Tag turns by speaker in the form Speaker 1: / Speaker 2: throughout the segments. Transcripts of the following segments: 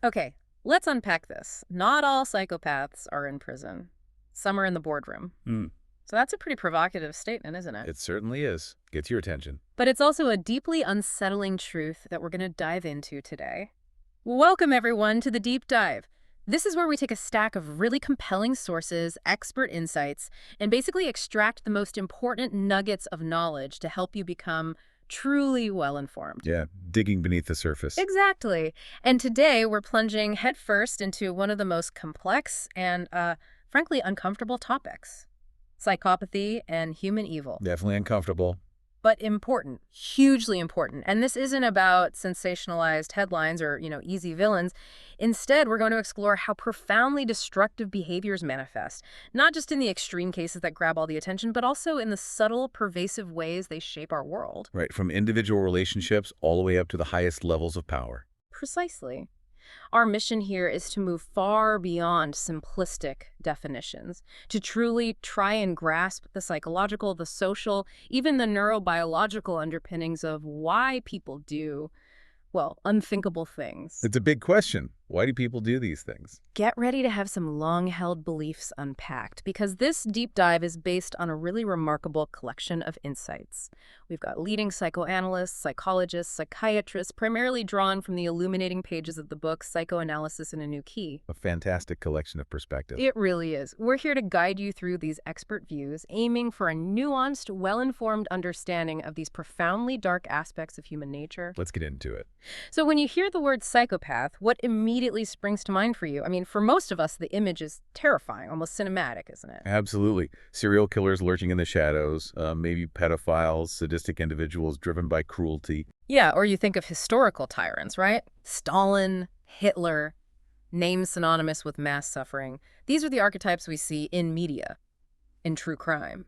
Speaker 1: Okay, let's unpack this. Not all psychopaths are in prison. Some are in the boardroom.
Speaker 2: Hmm.
Speaker 1: So that's a pretty provocative statement, isn't it?
Speaker 2: It certainly is. Gets your attention.
Speaker 1: But it's also a deeply unsettling truth that we're going to dive into today. Welcome, everyone, to the Deep Dive. This is where we take a stack of really compelling sources, expert insights, and basically extract the most important nuggets of knowledge to help you become truly well-informed.
Speaker 2: Yeah, digging beneath the surface.
Speaker 1: Exactly. And today we're plunging headfirst into one of the most complex and, frankly, uncomfortable topics: psychopathy and human evil.
Speaker 2: Definitely uncomfortable.
Speaker 1: But important, hugely important. And this isn't about sensationalized headlines or, easy villains. Instead, we're going to explore how profoundly destructive behaviors manifest, not just in the extreme cases that grab all the attention, but also in the subtle, pervasive ways they shape our world.
Speaker 2: Right, from individual relationships all the way up to the highest levels of power.
Speaker 1: Precisely. Our mission here is to move far beyond simplistic definitions, to truly try and grasp the psychological, the social, even the neurobiological underpinnings of why people do, well, unthinkable things.
Speaker 2: It's a big question. Why do people do these things?
Speaker 1: Get ready to have some long-held beliefs unpacked, because this deep dive is based on a really remarkable collection of insights. We've got leading psychoanalysts, psychologists, psychiatrists, primarily drawn from the illuminating pages of the book Psychoanalysis in a New Key.
Speaker 2: A fantastic collection of perspective.
Speaker 1: It really is. We're here to guide you through these expert views, aiming for a nuanced, well-informed understanding of these profoundly dark aspects of human nature.
Speaker 2: Let's get into it.
Speaker 1: So when you hear the word psychopath, what immediately springs to mind for you? I mean, for most of us, the image is terrifying, almost cinematic, isn't it?
Speaker 2: Absolutely. Serial killers lurching in the shadows, maybe pedophiles, sadistic individuals driven by cruelty.
Speaker 1: Yeah, or you think of historical tyrants, right? Stalin, Hitler, names synonymous with mass suffering. These are the archetypes we see in media, in true crime.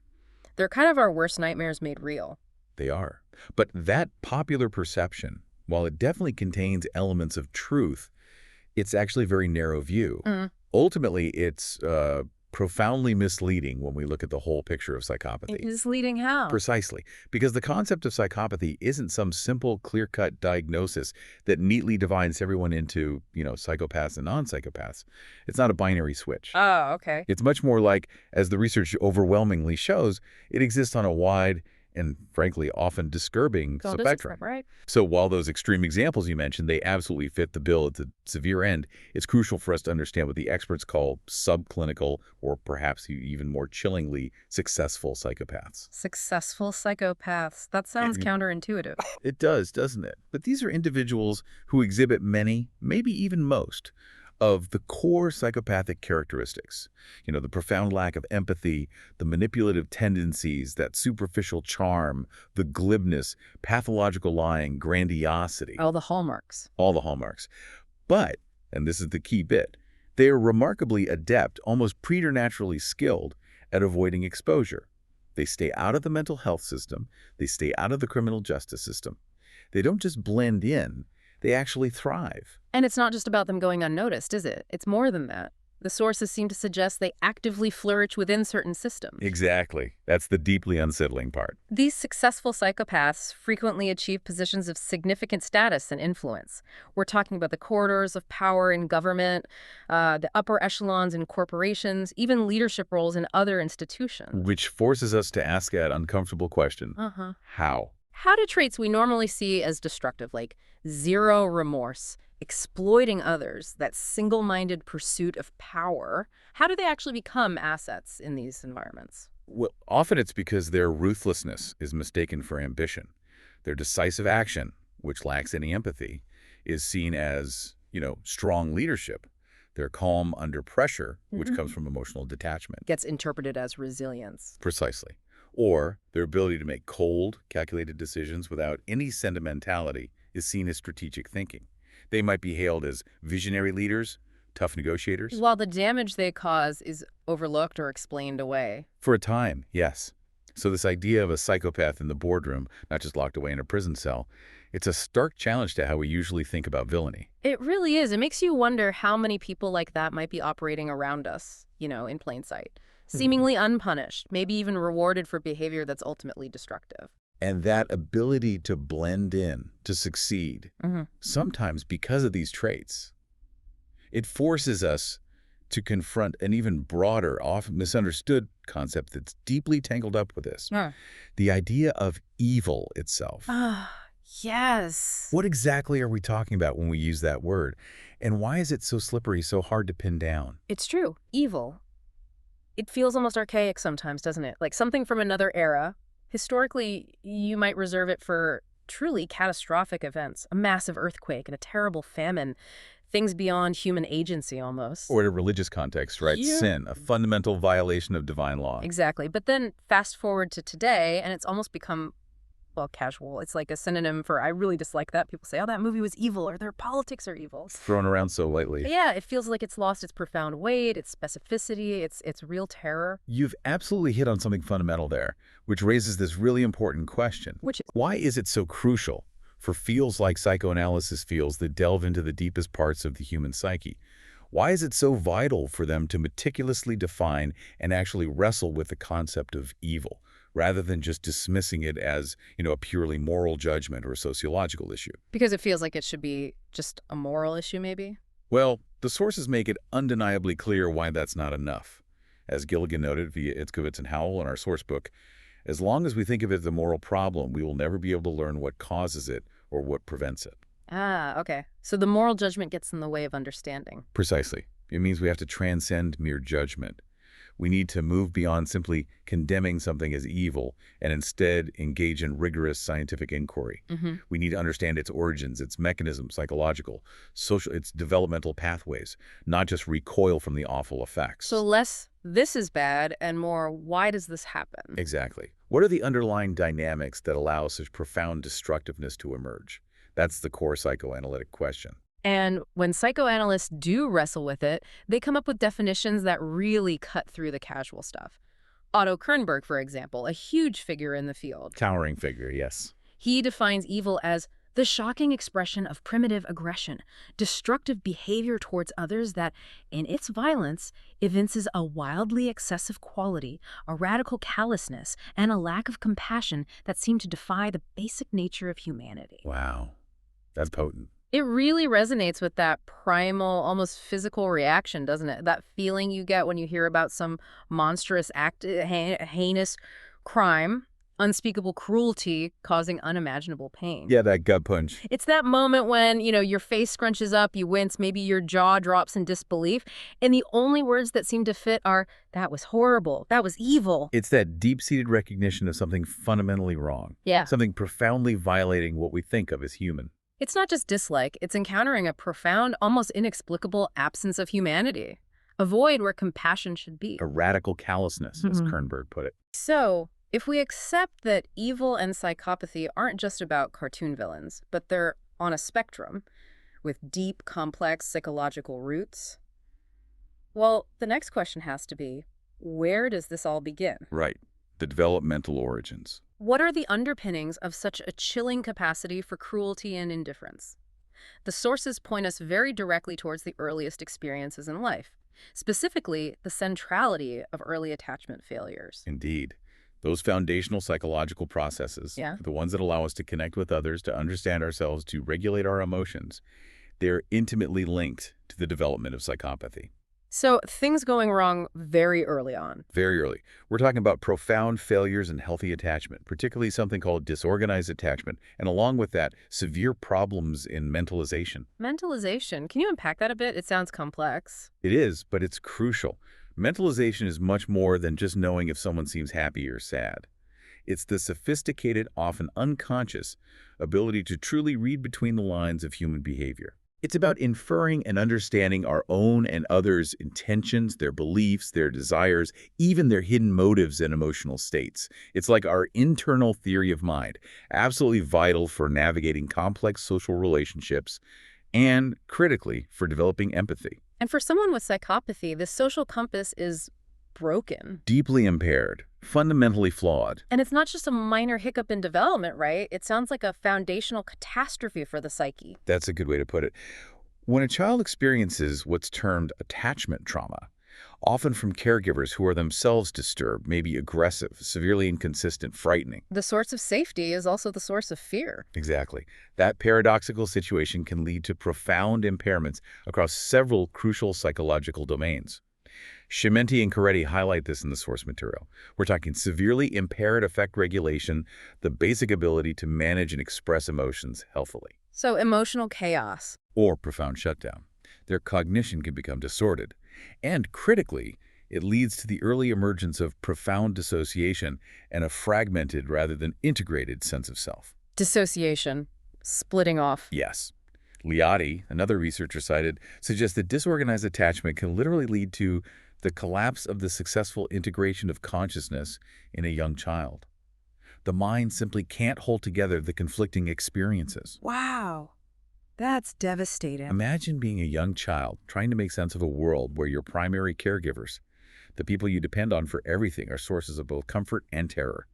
Speaker 1: They're kind of our worst nightmares made real.
Speaker 2: They are. But that popular perception, while it definitely contains elements of truth, it's actually a very narrow view. Ultimately, it's profoundly misleading when we look at the whole picture of psychopathy.
Speaker 1: Misleading how?
Speaker 2: Precisely. Because the concept of psychopathy isn't some simple, clear-cut diagnosis that neatly divides everyone into, psychopaths and non-psychopaths. It's not a binary switch.
Speaker 1: Oh, okay.
Speaker 2: It's much more like, as the research overwhelmingly shows, it exists on a wide and, frankly, often disturbing spectrum.
Speaker 1: Right?
Speaker 2: So while those extreme examples you mentioned, they absolutely fit the bill at the severe end, it's crucial for us to understand what the experts call subclinical, or perhaps even more chillingly, successful psychopaths.
Speaker 1: Successful psychopaths. That sounds counterintuitive.
Speaker 2: It does, doesn't it? But these are individuals who exhibit many, maybe even most, of the core psychopathic characteristics. The profound lack of empathy, the manipulative tendencies, that superficial charm, the glibness, pathological lying, grandiosity.
Speaker 1: All the hallmarks.
Speaker 2: All the hallmarks. But, and this is the key bit, they are remarkably adept, almost preternaturally skilled at avoiding exposure. They stay out of the mental health system. They stay out of the criminal justice system. They don't just blend in, they actually thrive.
Speaker 1: And it's not just about them going unnoticed, is it? It's more than that. The sources seem to suggest they actively flourish within certain systems.
Speaker 2: Exactly. That's the deeply unsettling part.
Speaker 1: These successful psychopaths frequently achieve positions of significant status and influence. We're talking about the corridors of power in government, the upper echelons in corporations, even leadership roles in other institutions.
Speaker 2: Which forces us to ask that uncomfortable question. How?
Speaker 1: How do traits we normally see as destructive, like zero remorse, exploiting others, that single-minded pursuit of power, how do they actually become assets in these environments?
Speaker 2: Well, often it's because their ruthlessness is mistaken for ambition. Their decisive action, which lacks any empathy, is seen as, strong leadership. Their calm under pressure, which comes from emotional detachment,
Speaker 1: gets interpreted as resilience.
Speaker 2: Precisely. Or their ability to make cold, calculated decisions without any sentimentality is seen as strategic thinking. They might be hailed as visionary leaders, tough negotiators.
Speaker 1: While the damage they cause is overlooked or explained away.
Speaker 2: For a time, yes. So this idea of a psychopath in the boardroom, not just locked away in a prison cell, it's a stark challenge to how we usually think about villainy.
Speaker 1: It really is. It makes you wonder how many people like that might be operating around us, in plain sight. Seemingly unpunished, maybe even rewarded for behavior that's ultimately destructive.
Speaker 2: And that ability to blend in, to succeed, sometimes because of these traits, It forces us to confront an even broader, often misunderstood concept that's deeply tangled up with this.
Speaker 1: Huh.
Speaker 2: The idea of evil itself.
Speaker 1: Ah, yes.
Speaker 2: What exactly are we talking about when we use that word? And why is it so slippery, so hard to pin down?
Speaker 1: It's true. Evil. It feels almost archaic sometimes, doesn't it? Like something from another era. Historically, you might reserve it for truly catastrophic events, a massive earthquake and a terrible famine, things beyond human agency almost.
Speaker 2: Or in a religious context, right?
Speaker 1: Yeah.
Speaker 2: Sin, a fundamental violation of divine law.
Speaker 1: Exactly. But then fast forward to today, and it's almost become, well, casual. It's like a synonym for, I really dislike that. People say, oh, that movie was evil, or their politics are evil.
Speaker 2: Thrown around so lightly.
Speaker 1: Yeah, it feels like it's lost its profound weight, its specificity, its real terror.
Speaker 2: You've absolutely hit on something fundamental there, which raises this really important question.
Speaker 1: Which is,
Speaker 2: Why is it so crucial for fields like psychoanalysis fields that delve into the deepest parts of the human psyche? Why is it so vital for them to meticulously define and actually wrestle with the concept of evil, rather than just dismissing it as, a purely moral judgment or a sociological issue?
Speaker 1: because it feels like it should be just a moral issue, maybe?
Speaker 2: Well, the sources make it undeniably clear why that's not enough. As Gilligan noted via Itzkovitz and Howell in our source book, as long as we think of it as a moral problem, we will never be able to learn what causes it or what prevents it.
Speaker 1: Ah, okay. So the moral judgment gets in the way of understanding.
Speaker 2: Precisely. It means we have to transcend mere judgment. We need to move beyond simply condemning something as evil and instead engage in rigorous scientific inquiry. We need to understand its origins, its mechanisms, psychological, social, its developmental pathways, not just recoil from the awful effects.
Speaker 1: So less, this is bad, and more, why does this happen?
Speaker 2: Exactly. What are the underlying dynamics that allow such profound destructiveness to emerge? That's the core psychoanalytic question.
Speaker 1: And when psychoanalysts do wrestle with it, they come up with definitions that really cut through the casual stuff. Otto Kernberg, for example, a huge figure in the field.
Speaker 2: Towering figure, yes.
Speaker 1: He defines evil as the shocking expression of primitive aggression, destructive behavior towards others that, in its violence, evinces a wildly excessive quality, a radical callousness, and a lack of compassion that seem to defy the basic nature of humanity.
Speaker 2: Wow. That's potent.
Speaker 1: It really resonates with that primal, almost physical reaction, doesn't it? That feeling you get when you hear about some monstrous act, heinous crime, unspeakable cruelty causing unimaginable pain.
Speaker 2: Yeah, that gut punch.
Speaker 1: It's that moment when, your face scrunches up, you wince, maybe your jaw drops in disbelief, and the only words that seem to fit are, that was horrible, that was evil.
Speaker 2: It's that deep-seated recognition of something fundamentally wrong.
Speaker 1: Yeah.
Speaker 2: Something profoundly violating what we think of as human.
Speaker 1: It's not just dislike, it's encountering a profound, almost inexplicable absence of humanity. A void where compassion should be.
Speaker 2: A radical callousness, as Kernberg put it.
Speaker 1: So, if we accept that evil and psychopathy aren't just about cartoon villains, but they're on a spectrum with deep, complex psychological roots, well, the next question has to be, where does this all begin?
Speaker 2: Right. The developmental origins.
Speaker 1: What are the underpinnings of such a chilling capacity for cruelty and indifference? The sources point us very directly towards the earliest experiences in life, specifically the centrality of early attachment failures.
Speaker 2: Indeed. Those foundational psychological processes, the ones that allow us to connect with others, to understand ourselves, to regulate our emotions, they're intimately linked to the development of psychopathy.
Speaker 1: So things going wrong very early on.
Speaker 2: Very early. We're talking about profound failures in healthy attachment, particularly something called disorganized attachment, and along with that, severe problems in mentalization.
Speaker 1: Mentalization. Can you unpack that a bit? It sounds complex.
Speaker 2: It is, but it's crucial. Mentalization is much more than just knowing if someone seems happy or sad. It's the sophisticated, often unconscious, ability to truly read between the lines of human behavior. It's about inferring and understanding our own and others' intentions, their beliefs, their desires, even their hidden motives and emotional states. It's like our internal theory of mind, absolutely vital for navigating complex social relationships and, critically, for developing empathy.
Speaker 1: And for someone with psychopathy, the social compass is broken.
Speaker 2: Deeply impaired, fundamentally flawed.
Speaker 1: And it's not just a minor hiccup in development, right? It sounds like a foundational catastrophe for the psyche.
Speaker 2: That's a good way to put it. When a child experiences what's termed attachment trauma, often from caregivers who are themselves disturbed, maybe aggressive, severely inconsistent, frightening.
Speaker 1: The source of safety is also the source of fear.
Speaker 2: Exactly. That paradoxical situation can lead to profound impairments across several crucial psychological domains. Schimenti and Coretti highlight this in the source material. We're talking severely impaired affect regulation, the basic ability to manage and express emotions healthily.
Speaker 1: So emotional chaos.
Speaker 2: Or profound shutdown. Their cognition can become distorted. And critically, it leads to the early emergence of profound dissociation and a fragmented rather than integrated sense of self.
Speaker 1: Dissociation. Splitting off.
Speaker 2: Yes. Liotti, another researcher cited, suggests that disorganized attachment can literally lead to the collapse of the successful integration of consciousness in a young child. The mind simply can't hold together the conflicting experiences.
Speaker 1: Wow. That's devastating.
Speaker 2: Imagine being a young child trying to make sense of a world where your primary caregivers, the people you depend on for everything, are sources of both comfort and terror.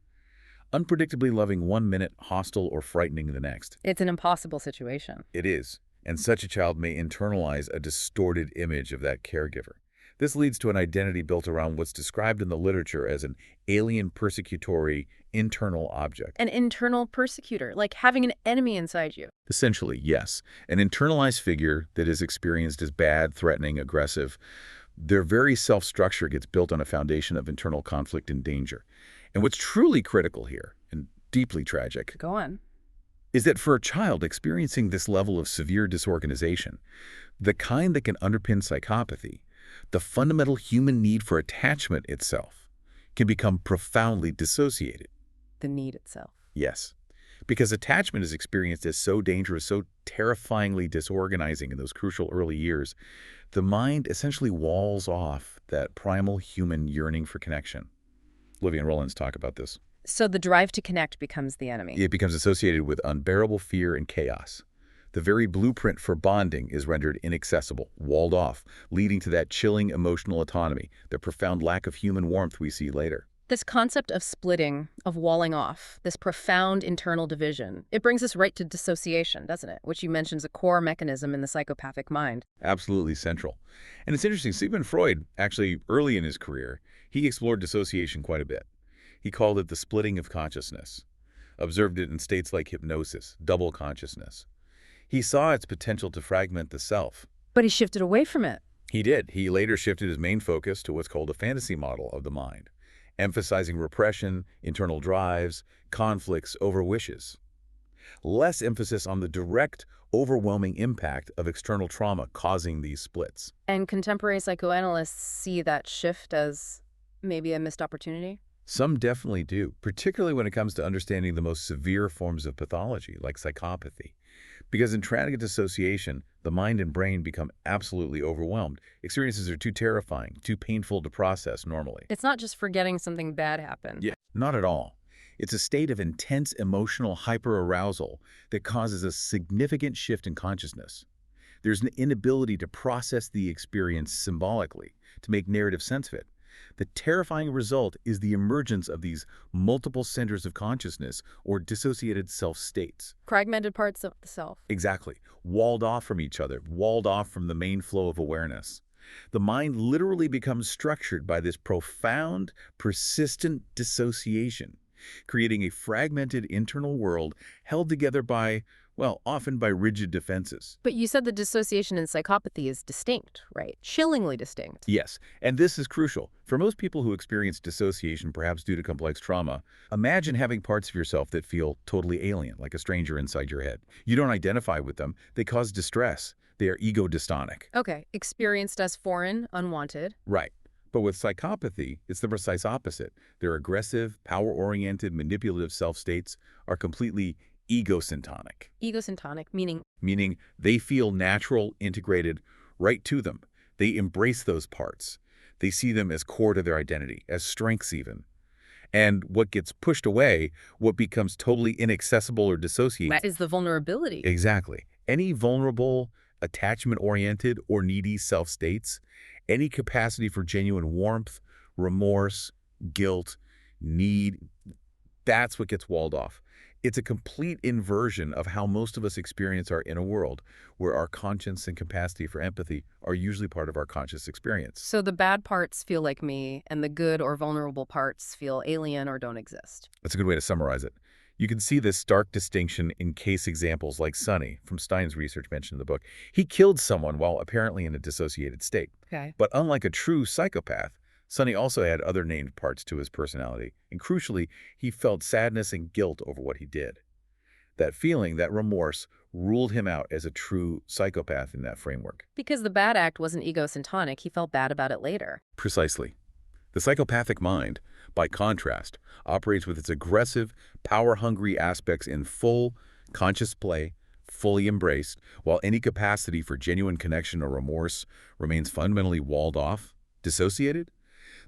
Speaker 2: Unpredictably loving one minute, hostile or frightening the next.
Speaker 1: It's an impossible situation.
Speaker 2: It is, and such a child may internalize a distorted image of that caregiver. This leads to an identity built around what's described in the literature as an alien persecutory internal object.
Speaker 1: An internal persecutor, like having an enemy inside you.
Speaker 2: Essentially, yes. An internalized figure that is experienced as bad, threatening, aggressive. Their very self-structure gets built on a foundation of internal conflict and danger. And what's truly critical here, and deeply tragic,
Speaker 1: Go on.
Speaker 2: is that for a child experiencing this level of severe disorganization, the kind that can underpin psychopathy, the fundamental human need for attachment itself, can become profoundly dissociated.
Speaker 1: The need itself.
Speaker 2: Yes, because attachment is experienced as so dangerous, so terrifyingly disorganizing in those crucial early years, the mind essentially walls off that primal human yearning for connection. Livy and Rollins talk about this.
Speaker 1: So the drive to connect becomes the enemy.
Speaker 2: It becomes associated with unbearable fear and chaos. The very blueprint for bonding is rendered inaccessible, walled off, leading to that chilling emotional autonomy, the profound lack of human warmth we see later.
Speaker 1: This concept of splitting, of walling off, this profound internal division, it brings us right to dissociation, doesn't it? Which you mentioned is a core mechanism in the psychopathic mind.
Speaker 2: Absolutely central. And it's interesting, Sigmund Freud, actually early in his career, he explored dissociation quite a bit. He called it the splitting of consciousness, observed it in states like hypnosis, double consciousness. He saw its potential to fragment the self.
Speaker 1: But he shifted away from it.
Speaker 2: He did. He later shifted his main focus to what's called a fantasy model of the mind, emphasizing repression, internal drives, conflicts over wishes. Less emphasis on the direct, overwhelming impact of external trauma causing these splits.
Speaker 1: And contemporary psychoanalysts see that shift as maybe a missed opportunity?
Speaker 2: Some definitely do, particularly when it comes to understanding the most severe forms of pathology, like psychopathy. Because in traumatic dissociation, the mind and brain become absolutely overwhelmed. Experiences are too terrifying, too painful to process normally.
Speaker 1: It's not just forgetting something bad happened.
Speaker 2: Yeah, not at all. It's a state of intense emotional hyperarousal that causes a significant shift in consciousness. There's an inability to process the experience symbolically, to make narrative sense of it. The terrifying result is the emergence of these multiple centers of consciousness or dissociated self-states.
Speaker 1: Fragmented parts of the self.
Speaker 2: Exactly. Walled off from each other, walled off from the main flow of awareness. The mind literally becomes structured by this profound, persistent dissociation, creating a fragmented internal world held together by, well, often by rigid defenses.
Speaker 1: But you said the dissociation in psychopathy is distinct, right? Chillingly distinct.
Speaker 2: Yes, and this is crucial. For most people who experience dissociation, perhaps due to complex trauma, imagine having parts of yourself that feel totally alien, like a stranger inside your head. You don't identify with them. They cause distress. They are ego-dystonic.
Speaker 1: Okay, experienced as foreign, unwanted.
Speaker 2: Right. But with psychopathy, it's the precise opposite. Their aggressive, power-oriented, manipulative self-states are completely ego-syntonic.
Speaker 1: Ego-syntonic, meaning?
Speaker 2: Meaning they feel natural, integrated, right to them. They embrace those parts. They see them as core to their identity, as strengths even. And what gets pushed away, what becomes totally inaccessible or dissociated.
Speaker 1: That is the vulnerability.
Speaker 2: Exactly. Any vulnerable, attachment-oriented, or needy self-states, any capacity for genuine warmth, remorse, guilt, need, that's what gets walled off. It's a complete inversion of how most of us experience our inner world, where our conscience and capacity for empathy are usually part of our conscious experience.
Speaker 1: So the bad parts feel like me, and the good or vulnerable parts feel alien or don't exist.
Speaker 2: That's a good way to summarize it. You can see this stark distinction in case examples like Sonny from Stein's research mentioned in the book. He killed someone while apparently in a dissociated state.
Speaker 1: Okay.
Speaker 2: But unlike a true psychopath, Sonny also had other named parts to his personality, and crucially, he felt sadness and guilt over what he did. That feeling, that remorse, ruled him out as a true psychopath in that framework.
Speaker 1: Because the bad act wasn't ego-syntonic, he felt bad about it later.
Speaker 2: Precisely. The psychopathic mind, by contrast, operates with its aggressive, power-hungry aspects in full, conscious play, fully embraced, while any capacity for genuine connection or remorse remains fundamentally walled off, dissociated.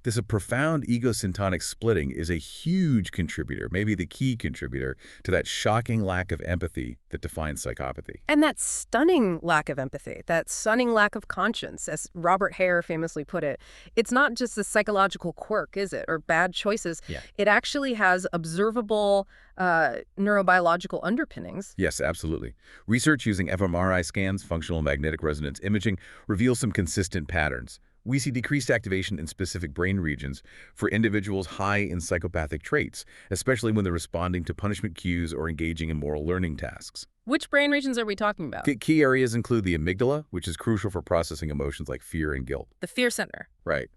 Speaker 2: This profound ego-syntonic splitting is a huge contributor, maybe the key contributor, to that shocking lack of empathy that defines psychopathy.
Speaker 1: And that stunning lack of empathy, that stunning lack of conscience, as Robert Hare famously put it, it's not just a psychological quirk, is it, or bad choices.
Speaker 2: Yeah.
Speaker 1: It actually has observable neurobiological underpinnings.
Speaker 2: Yes, absolutely. Research using fMRI scans, functional magnetic resonance imaging, reveals some consistent patterns. We see decreased activation in specific brain regions for individuals high in psychopathic traits, especially when they're responding to punishment cues or engaging in moral learning tasks.
Speaker 1: Which brain regions are we talking about?
Speaker 2: Key areas include the amygdala, which is crucial for processing emotions like fear and guilt.
Speaker 1: The fear center.
Speaker 2: Right.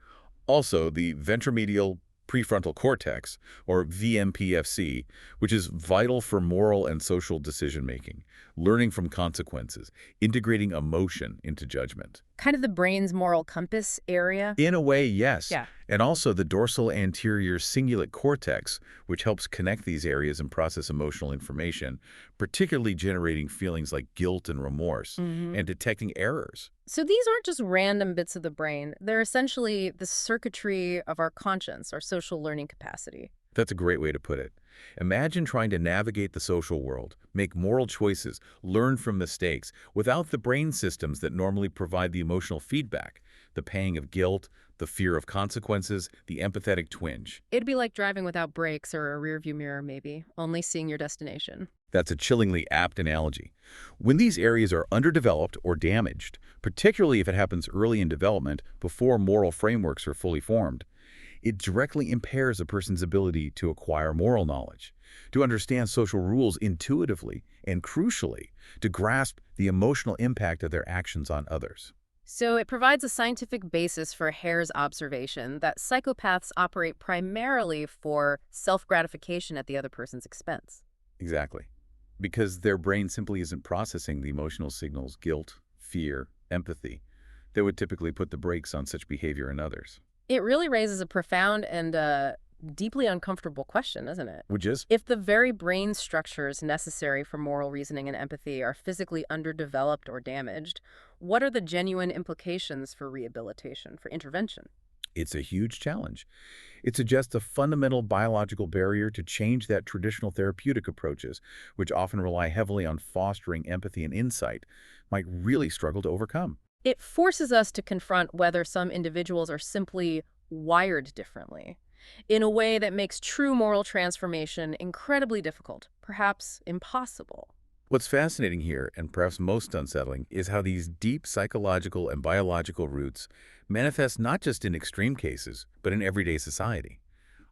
Speaker 2: Also, the ventromedial prefrontal cortex, or VMPFC, which is vital for moral and social decision-making, learning from consequences, integrating emotion into judgment.
Speaker 1: Kind of the brain's moral compass area?
Speaker 2: In a way, yes.
Speaker 1: Yeah.
Speaker 2: And also the dorsal anterior cingulate cortex, which helps connect these areas and process emotional information, particularly generating feelings like guilt and remorse, and detecting errors.
Speaker 1: So these aren't just random bits of the brain. They're essentially the circuitry of our conscience, our social learning capacity.
Speaker 2: That's a great way to put it. Imagine trying to navigate the social world, make moral choices, learn from mistakes, without the brain systems that normally provide the emotional feedback, the pang of guilt, the fear of consequences, the empathetic twinge.
Speaker 1: It'd be like driving without brakes or a rearview mirror, maybe, only seeing your destination.
Speaker 2: That's a chillingly apt analogy. When these areas are underdeveloped or damaged, particularly if it happens early in development before moral frameworks are fully formed, it directly impairs a person's ability to acquire moral knowledge, to understand social rules intuitively, and crucially, to grasp the emotional impact of their actions on others.
Speaker 1: So it provides a scientific basis for Hare's observation that psychopaths operate primarily for self-gratification at the other person's expense.
Speaker 2: Exactly. Because their brain simply isn't processing the emotional signals, guilt, fear, empathy, that would typically put the brakes on such behavior in others.
Speaker 1: It really raises a profound and deeply uncomfortable question, doesn't it?
Speaker 2: Which is?
Speaker 1: If the very brain structures necessary for moral reasoning and empathy are physically underdeveloped or damaged, what are the genuine implications for rehabilitation, for intervention?
Speaker 2: It's a huge challenge. It suggests a fundamental biological barrier to change that traditional therapeutic approaches, which often rely heavily on fostering empathy and insight, might really struggle to overcome.
Speaker 1: It forces us to confront whether some individuals are simply wired differently, in a way that makes true moral transformation incredibly difficult, perhaps impossible.
Speaker 2: What's fascinating here, and perhaps most unsettling, is how these deep psychological and biological roots manifest not just in extreme cases, but in everyday society,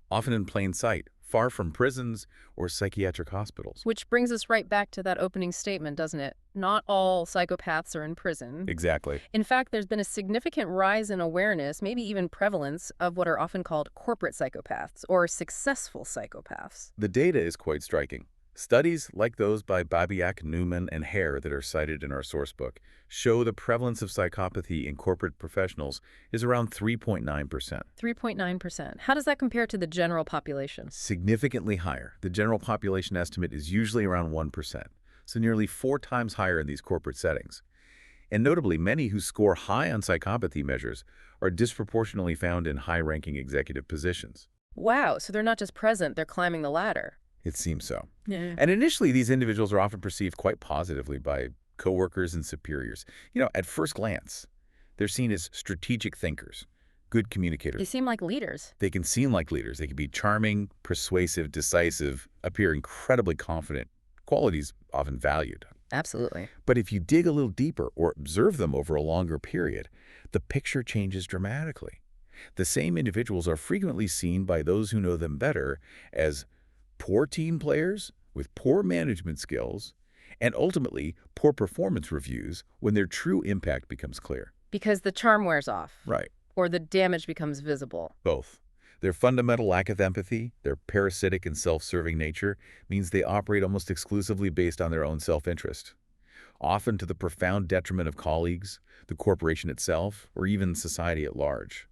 Speaker 2: often in plain sight, far from prisons or psychiatric hospitals.
Speaker 1: Which brings us right back to that opening statement, doesn't it? Not all psychopaths are in prison.
Speaker 2: Exactly.
Speaker 1: In fact, there's been a significant rise in awareness, maybe even prevalence, of what are often called corporate psychopaths or successful psychopaths.
Speaker 2: The data is quite striking. Studies like those by Babiak, Newman, and Hare that are cited in our sourcebook show the prevalence of psychopathy in corporate professionals is around 3.9%.
Speaker 1: 3.9%. How does that compare to the general population?
Speaker 2: Significantly higher. The general population estimate is usually around 1%, so nearly 4 times higher in these corporate settings. And notably, many who score high on psychopathy measures are disproportionately found in high-ranking executive positions.
Speaker 1: Wow, so they're not just present, they're climbing the ladder.
Speaker 2: It seems so.
Speaker 1: Yeah.
Speaker 2: And initially, these individuals are often perceived quite positively by coworkers and superiors. At first glance, they're seen as strategic thinkers, good
Speaker 1: They
Speaker 2: communicators.
Speaker 1: seem like leaders.
Speaker 2: They can seem like leaders. They can be charming, persuasive, decisive, appear incredibly confident, qualities often valued.
Speaker 1: Absolutely.
Speaker 2: But if you dig a little deeper or observe them over a longer period, the picture changes dramatically. The same individuals are frequently seen by those who know them better as poor team players with poor management skills and ultimately poor performance reviews when their true impact becomes clear.
Speaker 1: Because the charm wears off.
Speaker 2: Right.
Speaker 1: Or the damage becomes visible.
Speaker 2: Both. Their fundamental lack of empathy, their parasitic and self-serving nature, means they operate almost exclusively based on their own self-interest, often to the profound detriment of colleagues, the corporation itself, or even society at large.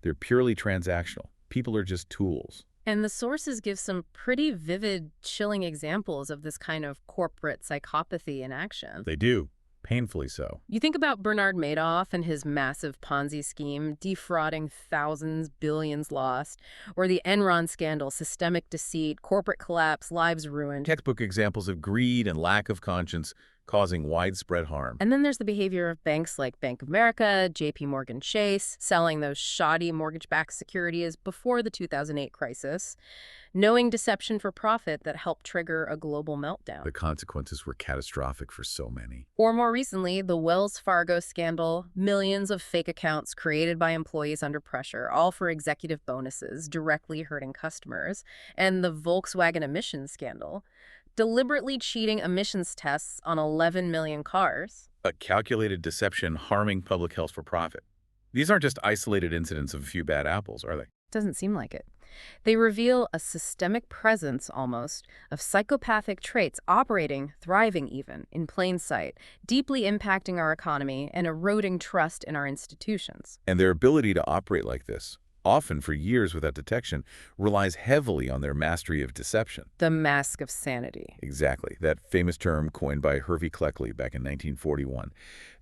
Speaker 2: They're purely transactional. People are just tools.
Speaker 1: And the sources give some pretty vivid, chilling examples of this kind of corporate psychopathy in action.
Speaker 2: They do. Painfully so.
Speaker 1: You think about Bernard Madoff and his massive Ponzi scheme, defrauding thousands, billions lost, or the Enron scandal, systemic deceit, corporate collapse, lives ruined.
Speaker 2: Textbook examples of greed and lack of conscience causing widespread harm.
Speaker 1: And then there's the behavior of banks like Bank of America, JP Morgan Chase, selling those shoddy mortgage-backed securities before the 2008 crisis, knowing deception for profit that helped trigger a global meltdown.
Speaker 2: The consequences were catastrophic for so many.
Speaker 1: Or more recently, the Wells Fargo scandal, millions of fake accounts created by employees under pressure, all for executive bonuses, directly hurting customers, and the Volkswagen emissions scandal, deliberately cheating emissions tests on 11 million cars.
Speaker 2: A calculated deception harming public health for profit. These aren't just isolated incidents of a few bad apples, are they?
Speaker 1: Doesn't seem like it. They reveal a systemic presence, almost, of psychopathic traits operating, thriving even, in plain sight, deeply impacting our economy and eroding trust in our institutions.
Speaker 2: And their ability to operate like this, often for years without detection, relies heavily on their mastery of deception.
Speaker 1: The mask of sanity.
Speaker 2: Exactly. That famous term coined by Hervey Cleckley back in 1941.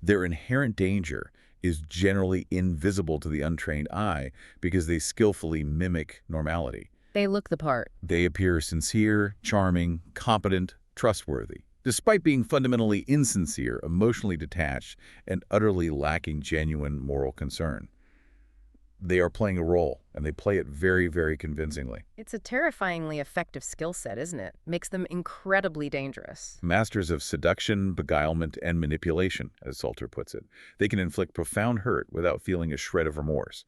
Speaker 2: Their inherent danger is generally invisible to the untrained eye because they skillfully mimic normality.
Speaker 1: They look the part.
Speaker 2: They appear sincere, charming, competent, trustworthy, despite being fundamentally insincere, emotionally detached, and utterly lacking genuine moral concern. They are playing a role, and they play it very, very convincingly.
Speaker 1: It's a terrifyingly effective skill set, isn't it? Makes them incredibly dangerous.
Speaker 2: Masters of seduction, beguilement, and manipulation, as Salter puts it. They can inflict profound hurt without feeling a shred of remorse.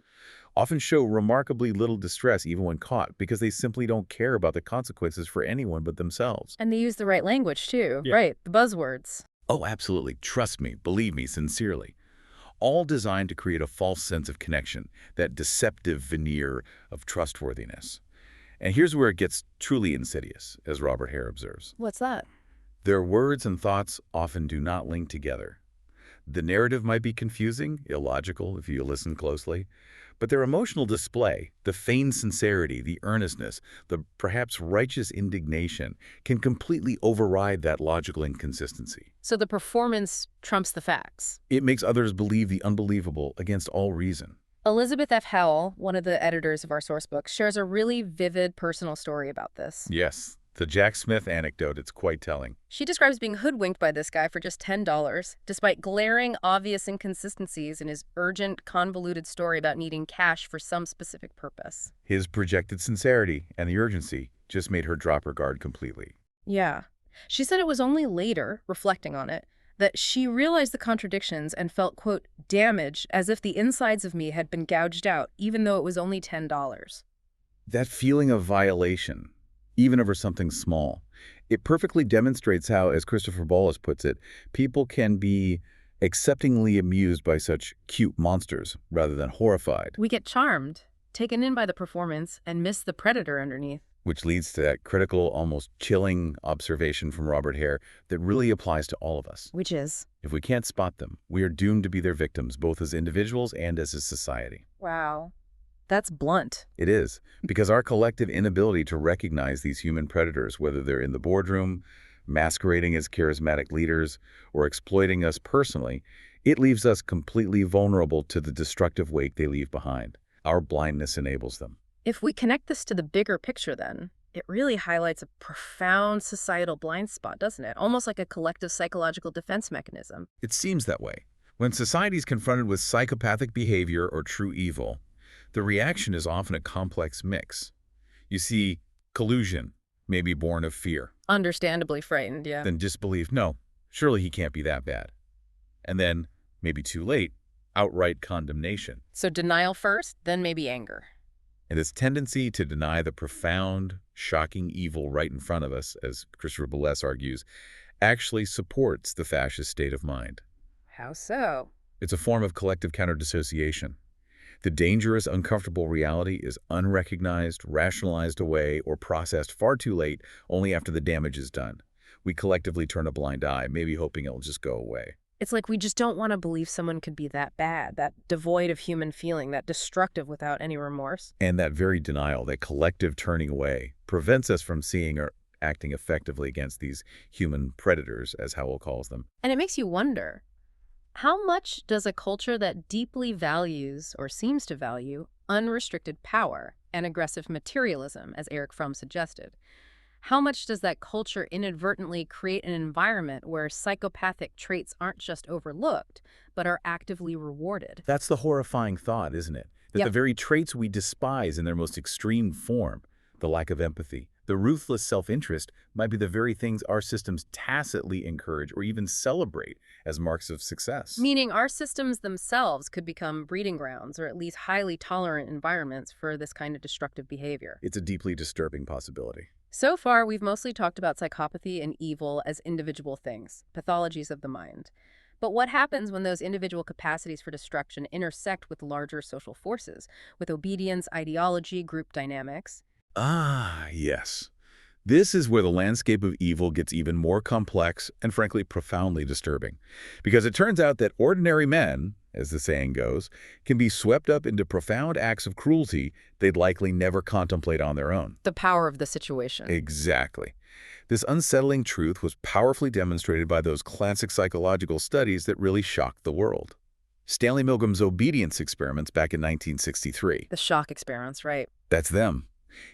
Speaker 2: Often show remarkably little distress even when caught because they simply don't care about the consequences for anyone but themselves.
Speaker 1: And they use the right language, too.
Speaker 2: Yeah.
Speaker 1: Right, the buzzwords.
Speaker 2: Oh, absolutely. Trust me. Believe me sincerely. All designed to create a false sense of connection, that deceptive veneer of trustworthiness. And here's where it gets truly insidious, as Robert Hare observes.
Speaker 1: What's that?
Speaker 2: Their words and thoughts often do not link together. The narrative might be confusing, illogical if you listen closely, but their emotional display, the feigned sincerity, the earnestness, the perhaps righteous indignation, can completely override that logical inconsistency.
Speaker 1: So the performance trumps the facts.
Speaker 2: It makes others believe the unbelievable against all reason.
Speaker 1: Elizabeth F. Howell, one of the editors of our source book, shares a really vivid personal story about this.
Speaker 2: Yes, the Jack Smith anecdote, it's quite telling.
Speaker 1: She describes being hoodwinked by this guy for just $10, despite glaring, obvious inconsistencies in his urgent, convoluted story about needing cash for some specific purpose.
Speaker 2: His projected sincerity and the urgency just made her drop her guard completely.
Speaker 1: Yeah. She said it was only later, reflecting on it, that she realized the contradictions and felt, quote, damaged as if the insides of me had been gouged out, even though it was only $10.
Speaker 2: That feeling of violation, even over something small, it perfectly demonstrates how, as Christopher Bollas puts it, people can be acceptingly amused by such cute monsters rather than horrified.
Speaker 1: We get charmed, taken in by the performance, and miss the predator underneath.
Speaker 2: Which leads to that critical, almost chilling observation from Robert Hare that really applies to all of us.
Speaker 1: Which is?
Speaker 2: If we can't spot them, we are doomed to be their victims, both as individuals and as a society.
Speaker 1: Wow. That's blunt.
Speaker 2: It is, because our collective inability to recognize these human predators, whether they're in the boardroom, masquerading as charismatic leaders, or exploiting us personally, it leaves us completely vulnerable to the destructive wake they leave behind. Our blindness enables them.
Speaker 1: If we connect this to the bigger picture, then, it really highlights a profound societal blind spot, doesn't it? Almost like a collective psychological defense mechanism.
Speaker 2: It seems that way. When society is confronted with psychopathic behavior or true evil, The reaction is often a complex mix. You see collusion, maybe born of fear,
Speaker 1: Understandably frightened, yeah.
Speaker 2: then disbelief, no, surely he can't be that bad. And then, maybe too late, outright condemnation.
Speaker 1: So denial first, then maybe anger.
Speaker 2: And this tendency to deny the profound, shocking evil right in front of us, as Christopher Boulez argues, actually supports the fascist state of mind.
Speaker 1: How so?
Speaker 2: It's a form of collective counter-dissociation. The dangerous, uncomfortable reality is unrecognized, rationalized away, or processed far too late, only after the damage is done. We collectively turn a blind eye, maybe hoping it'll just go away.
Speaker 1: It's like we just don't want to believe someone could be that bad, that devoid of human feeling, that destructive without any remorse.
Speaker 2: And that very denial, that collective turning away, prevents us from seeing or acting effectively against these human predators, as Howell calls them.
Speaker 1: And it makes you wonder, how much does a culture that deeply values, or seems to value, unrestricted power and aggressive materialism, as Erich Fromm suggested, how much does that culture inadvertently create an environment where psychopathic traits aren't just overlooked, but are actively rewarded?
Speaker 2: That's the horrifying thought, isn't it? That the very traits we despise in their most extreme form, the lack of empathy, the ruthless self-interest, might be the very things our systems tacitly encourage or even celebrate as marks of success.
Speaker 1: Meaning our systems themselves could become breeding grounds, or at least highly tolerant environments for this kind of destructive behavior.
Speaker 2: It's a deeply disturbing possibility.
Speaker 1: So far, we've mostly talked about psychopathy and evil as individual things, pathologies of the mind. But what happens when those individual capacities for destruction intersect with larger social forces, with obedience, ideology, group dynamics?
Speaker 2: Ah, yes. This is where the landscape of evil gets even more complex and, frankly, profoundly disturbing. Because it turns out that ordinary men, as the saying goes, can be swept up into profound acts of cruelty they'd likely never contemplate on their own.
Speaker 1: The power of the situation.
Speaker 2: Exactly. This unsettling truth was powerfully demonstrated by those classic psychological studies that really shocked the world. Stanley Milgram's obedience experiments back in 1963.
Speaker 1: The shock experiments, right?
Speaker 2: That's them.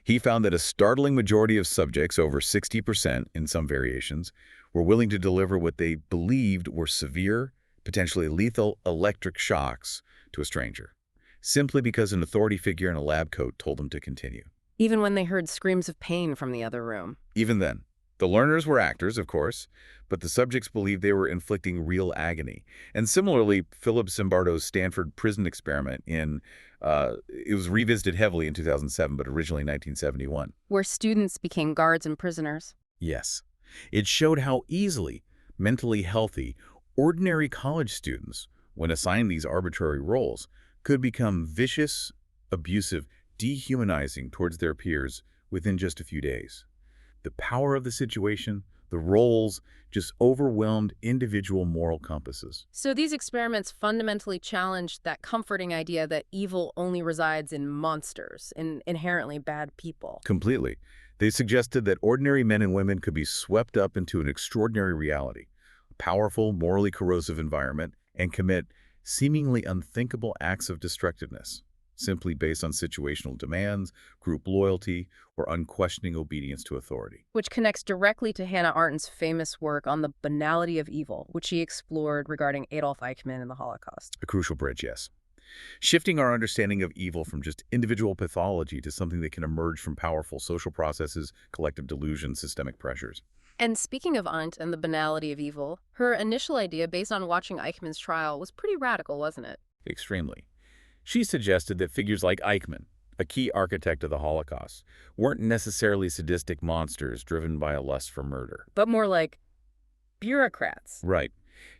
Speaker 2: He found that a startling majority of subjects, over 60% in some variations, were willing to deliver what they believed were severe, potentially lethal electric shocks to a stranger, simply because an authority figure in a lab coat told them to continue.
Speaker 1: Even when they heard screams of pain from the other room.
Speaker 2: Even then. The learners were actors, of course, but the subjects believed they were inflicting real agony. And similarly, Philip Zimbardo's Stanford prison experiment it was revisited heavily in 2007, but originally 1971.
Speaker 1: Where students became guards and prisoners.
Speaker 2: Yes. It showed how easily mentally healthy, ordinary college students, when assigned these arbitrary roles, could become vicious, abusive, dehumanizing towards their peers within just a few days. The power of the situation, the roles, just overwhelmed individual moral compasses.
Speaker 1: So these experiments fundamentally challenged that comforting idea that evil only resides in monsters, in inherently bad people.
Speaker 2: Completely. They suggested that ordinary men and women could be swept up into an extraordinary reality, a powerful, morally corrosive environment, and commit seemingly unthinkable acts of destructiveness, simply based on situational demands, group loyalty, or unquestioning obedience to authority.
Speaker 1: Which connects directly to Hannah Arendt's famous work on the banality of evil, which she explored regarding Adolf Eichmann and the Holocaust.
Speaker 2: A crucial bridge, yes. Shifting our understanding of evil from just individual pathology to something that can emerge from powerful social processes, collective delusion, systemic pressures.
Speaker 1: And speaking of Arendt and the banality of evil, her initial idea based on watching Eichmann's trial was pretty radical, wasn't it?
Speaker 2: Extremely. She suggested that figures like Eichmann, a key architect of the Holocaust, weren't necessarily sadistic monsters driven by a lust for murder.
Speaker 1: But more like bureaucrats.
Speaker 2: Right.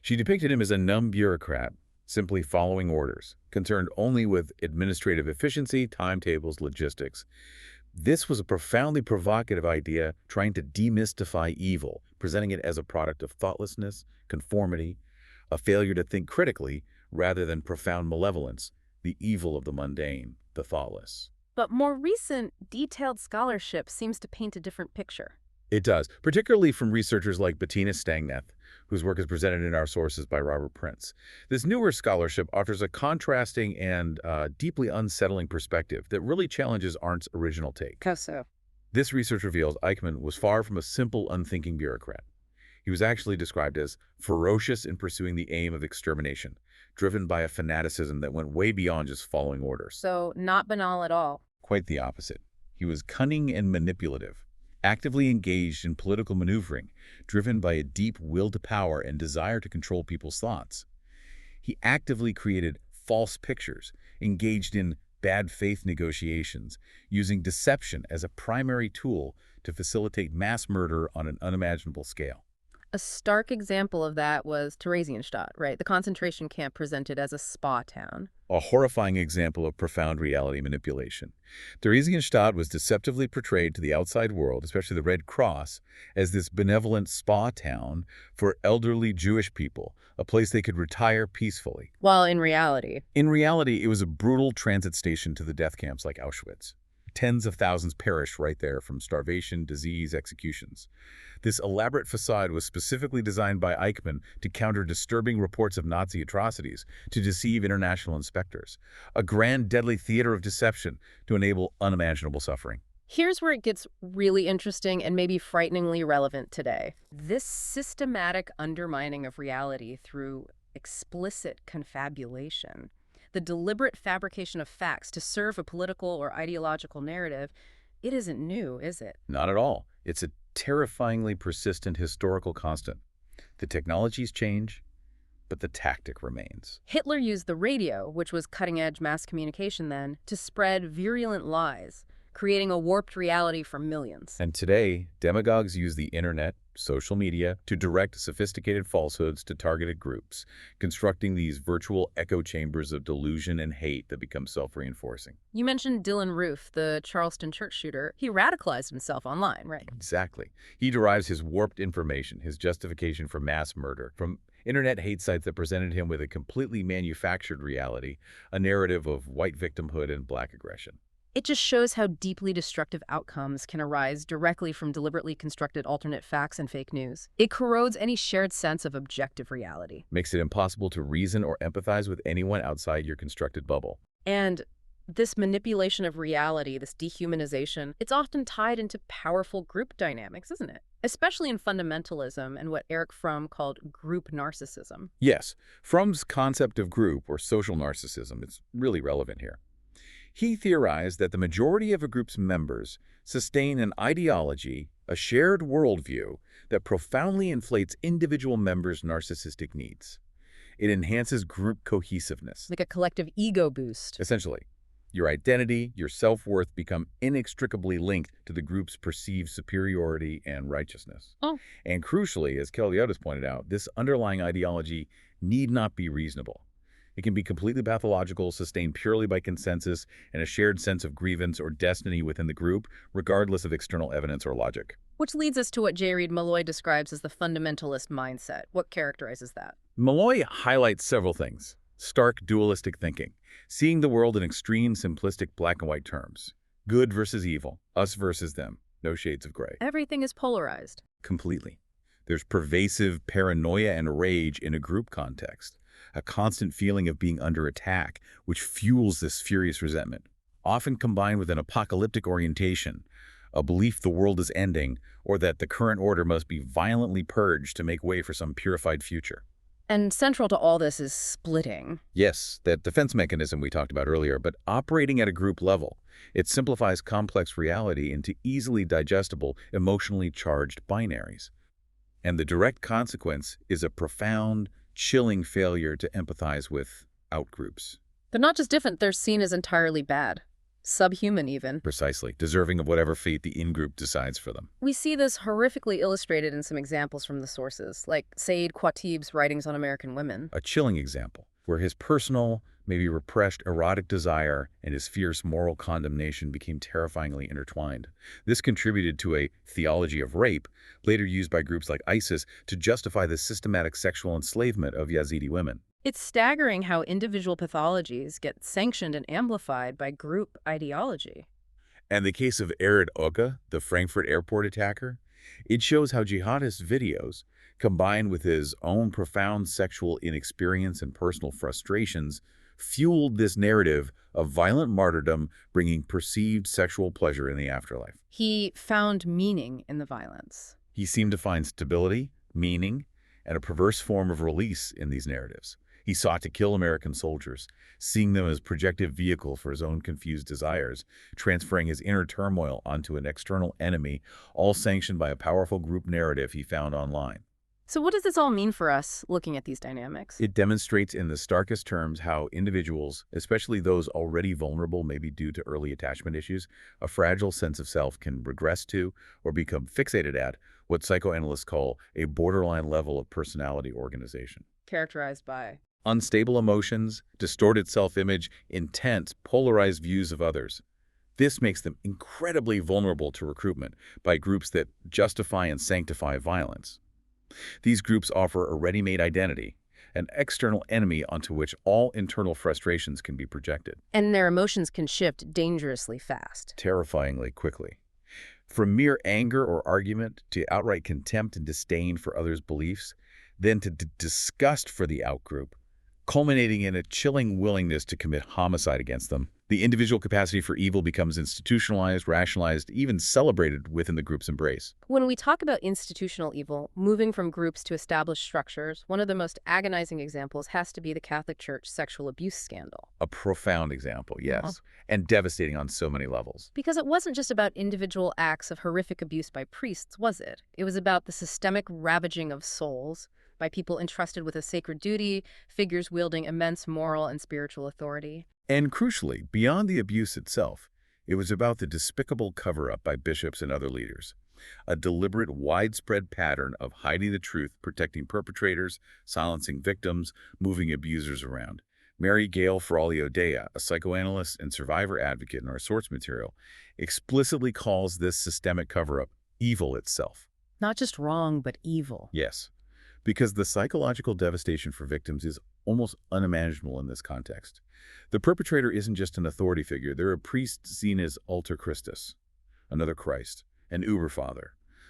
Speaker 2: She depicted him as a numb bureaucrat, simply following orders, concerned only with administrative efficiency, timetables, logistics. This was a profoundly provocative idea, trying to demystify evil, presenting it as a product of thoughtlessness, conformity, a failure to think critically rather than profound malevolence, the evil of the mundane, the thoughtless.
Speaker 1: But more recent, detailed scholarship seems to paint a different picture.
Speaker 2: It does, particularly from researchers like Bettina Stangneth, whose work is presented in our sources by Robert Prince. This newer scholarship offers a contrasting and deeply unsettling perspective that really challenges Arndt's original take.
Speaker 1: How so?
Speaker 2: This research reveals Eichmann was far from a simple, unthinking bureaucrat. He was actually described as ferocious in pursuing the aim of extermination, driven by a fanaticism that went way beyond just following orders.
Speaker 1: So, not banal at all.
Speaker 2: Quite the opposite. He was cunning and manipulative, actively engaged in political maneuvering, driven by a deep will to power and desire to control people's thoughts. He actively created false pictures, engaged in bad faith negotiations, using deception as a primary tool to facilitate mass murder on an unimaginable scale.
Speaker 1: A stark example of that was Theresienstadt, right? The concentration camp presented as a spa town.
Speaker 2: A horrifying example of profound reality manipulation. Theresienstadt was deceptively portrayed to the outside world, especially the Red Cross, as this benevolent spa town for elderly Jewish people, a place they could retire peacefully.
Speaker 1: While in reality,
Speaker 2: It was a brutal transit station to the death camps like Auschwitz. Tens of thousands perished right there from starvation, disease, executions. This elaborate facade was specifically designed by Eichmann to counter disturbing reports of Nazi atrocities, to deceive international inspectors. A grand, deadly theater of deception to enable unimaginable suffering.
Speaker 1: here's where it gets really interesting and maybe frighteningly relevant today. This systematic undermining of reality through explicit confabulation, the deliberate fabrication of facts to serve a political or ideological narrative, it isn't new, is it?
Speaker 2: Not at all. It's a terrifyingly persistent historical constant. The technologies change, but the tactic remains.
Speaker 1: Hitler used the radio, which was cutting-edge mass communication then, to spread virulent lies, creating a warped reality for millions.
Speaker 2: And today, demagogues use the internet, social media, to direct sophisticated falsehoods to targeted groups, constructing these virtual echo chambers of delusion and hate that become self-reinforcing.
Speaker 1: You mentioned Dylan Roof, the Charleston church shooter. He radicalized himself online, right?
Speaker 2: Exactly. He derives his warped information, his justification for mass murder, from internet hate sites that presented him with a completely manufactured reality, a narrative of white victimhood and black aggression.
Speaker 1: It just shows how deeply destructive outcomes can arise directly from deliberately constructed alternate facts and fake news. It corrodes any shared sense of objective reality.
Speaker 2: Makes it impossible to reason or empathize with anyone outside your constructed bubble.
Speaker 1: And this manipulation of reality, this dehumanization, it's often tied into powerful group dynamics, isn't it? Especially in fundamentalism and what Erich Fromm called group narcissism.
Speaker 2: Yes, Fromm's concept of group or social narcissism is really relevant here. He theorized that the majority of a group's members sustain an ideology, a shared worldview, that profoundly inflates individual members' narcissistic needs. It enhances group cohesiveness.
Speaker 1: Like a collective ego boost.
Speaker 2: Essentially, your identity, your self-worth become inextricably linked to the group's perceived superiority and righteousness.
Speaker 1: Oh.
Speaker 2: And crucially, as Kelly pointed out, this underlying ideology need not be reasonable. It can be completely pathological, sustained purely by consensus and a shared sense of grievance or destiny within the group, regardless of external evidence or logic.
Speaker 1: Which leads us to what J. Reid Malloy describes as the fundamentalist mindset. What characterizes that?
Speaker 2: Malloy highlights several things. Stark dualistic thinking, seeing the world in extreme simplistic black and white terms. Good versus evil, us versus them, no shades of gray.
Speaker 1: Everything is polarized.
Speaker 2: Completely. There's pervasive paranoia and rage in a group context. A constant feeling of being under attack, which fuels this furious resentment, often combined with an apocalyptic orientation, a belief the world is ending, or that the current order must be violently purged to make way for some purified future.
Speaker 1: And central to all this is splitting.
Speaker 2: Yes, that defense mechanism we talked about earlier, but operating at a group level. It simplifies complex reality into easily digestible, emotionally charged binaries. And the direct consequence is a profound, chilling failure to empathize with outgroups.
Speaker 1: They're not just different, they're seen as entirely bad. Subhuman, even.
Speaker 2: Precisely, deserving of whatever fate the in-group decides for them.
Speaker 1: We see this horrifically illustrated in some examples from the sources, like Said Qutb's writings on American women.
Speaker 2: A chilling example, where his personal, maybe repressed erotic desire and his fierce moral condemnation became terrifyingly intertwined. This contributed to a theology of rape, later used by groups like ISIS to justify the systematic sexual enslavement of Yazidi women.
Speaker 1: It's staggering how individual pathologies get sanctioned and amplified by group ideology.
Speaker 2: And the case of Erid Oka, the Frankfurt airport attacker, it shows how jihadist videos, combined with his own profound sexual inexperience and personal frustrations, fueled this narrative of violent martyrdom, bringing perceived sexual pleasure in the afterlife.
Speaker 1: He found meaning in the violence.
Speaker 2: He seemed to find stability, meaning, and a perverse form of release in these narratives. He sought to kill American soldiers, seeing them as projective vehicle for his own confused desires, transferring his inner turmoil onto an external enemy, all sanctioned by a powerful group narrative he found online.
Speaker 1: So what does this all mean for us, looking at these dynamics?
Speaker 2: It demonstrates in the starkest terms how individuals, especially those already vulnerable maybe due to early attachment issues, a fragile sense of self can regress to or become fixated at what psychoanalysts call a borderline level of personality organization.
Speaker 1: Characterized by
Speaker 2: Unstable emotions, distorted self-image, intense, polarized views of others. This makes them incredibly vulnerable to recruitment by groups that justify and sanctify violence. These groups offer a ready-made identity, an external enemy onto which all internal frustrations can be projected.
Speaker 1: And their emotions can shift dangerously fast.
Speaker 2: Terrifyingly quickly. From mere anger or argument to outright contempt and disdain for others' beliefs, then to disgust for the outgroup, culminating in a chilling willingness to commit homicide against them. The individual capacity for evil becomes institutionalized, rationalized, even celebrated within the group's embrace.
Speaker 1: When we talk about institutional evil, moving from groups to established structures, one of the most agonizing examples has to be the Catholic Church sexual abuse scandal.
Speaker 2: A profound example, yes, and devastating on so many levels.
Speaker 1: Because it wasn't just about individual acts of horrific abuse by priests, was it? It was about the systemic ravaging of souls by people entrusted with a sacred duty, figures wielding immense moral and spiritual authority.
Speaker 2: And crucially, beyond the abuse itself, it was about the despicable cover-up by bishops and other leaders. A deliberate, widespread pattern of hiding the truth, protecting perpetrators, silencing victims, moving abusers around. Mary Gail Ferralio-Dea, a psychoanalyst and survivor advocate in our source material, explicitly calls this systemic cover-up evil itself.
Speaker 1: Not just wrong, but evil.
Speaker 2: Yes, because the psychological devastation for victims is almost unimaginable in this context. The perpetrator isn't just an authority figure. They're a priest seen as Alter Christus, another Christ, an Uberfather,